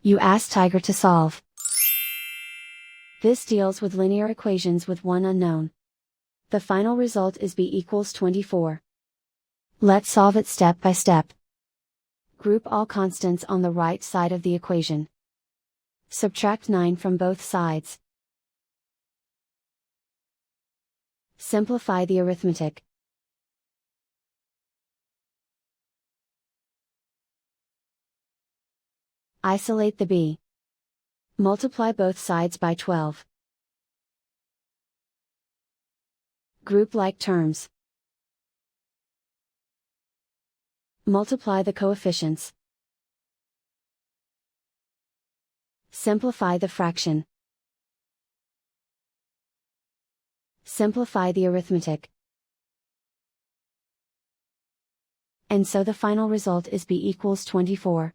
You ask Tiger to solve. This deals with linear equations with one unknown. The final result is b equals 24. Let's solve it step by step. Group all constants on the right side of the equation. Subtract 9 from both sides. Simplify the arithmetic. Isolate the b. Multiply both sides by 12. Group like terms. Multiply the coefficients. Simplify the fraction. Simplify the arithmetic. And so the final result is b equals 24.